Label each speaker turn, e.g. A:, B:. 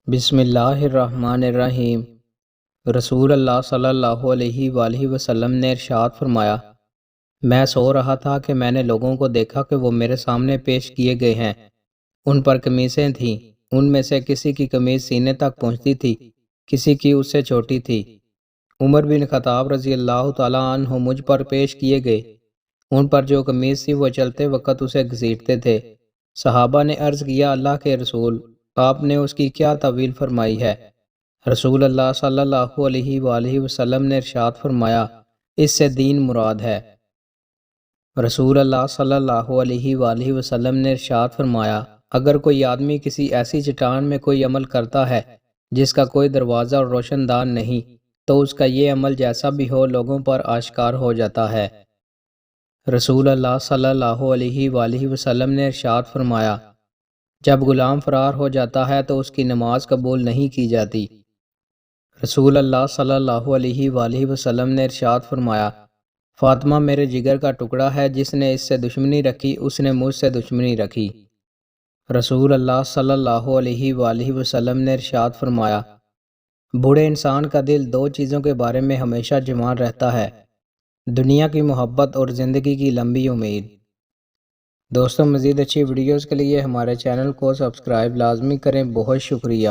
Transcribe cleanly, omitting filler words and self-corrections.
A: بسم اللہ الرحمن الرحیم۔ رسول اللہ صلی اللہ علیہ وآلہ وسلم نے ارشاد فرمایا، میں سو رہا تھا کہ میں نے لوگوں کو دیکھا کہ وہ میرے سامنے پیش کیے گئے ہیں۔ ان پر قمیصیں تھیں، ان میں سے کسی کی قمیص سینے تک پہنچتی تھی، کسی کی اس سے چھوٹی تھی۔ عمر بن خطاب رضی اللہ تعالیٰ عنہ مجھ پر پیش کیے گئے، ان پر جو قمیص تھی وہ چلتے وقت اسے گھسیٹتے تھے۔ صحابہ نے عرض کیا، اللہ کے رسول، آپ نے اس کی کیا تعویل فرمائی ہے؟ رسول اللہ صلی اللہ علیہ وآلہ وسلم نے ارشاد فرمایا، اس سے دین مراد ہے۔ رسول اللہ صلی اللہ علیہ وآلہ وسلم نے ارشاد فرمایا، اگر کوئی آدمی کسی ایسی چٹان میں کوئی عمل کرتا ہے جس کا کوئی دروازہ اور روشن دان نہیں، تو اس کا یہ عمل جیسا بھی ہو لوگوں پر آشکار ہو جاتا ہے۔ رسول اللہ صلی اللہ علیہ وآلہ وسلم نے ارشاد فرمایا، جب غلام فرار ہو جاتا ہے تو اس کی نماز قبول نہیں کی جاتی۔ رسول اللہ صلی اللہ علیہ وآلہ وسلم نے ارشاد فرمایا، فاطمہ میرے جگر کا ٹکڑا ہے، جس نے اس سے دشمنی رکھی اس نے مجھ سے دشمنی رکھی۔ رسول اللہ صلی اللہ علیہ وآلہ وسلم نے ارشاد فرمایا، بوڑھے انسان کا دل دو چیزوں کے بارے میں ہمیشہ جوان رہتا ہے، دنیا کی محبت اور زندگی کی لمبی امید۔ دوستوں، مزید اچھی ویڈیوز کے لیے ہمارے چینل کو سبسکرائب لازمی کریں۔ بہت شکریہ۔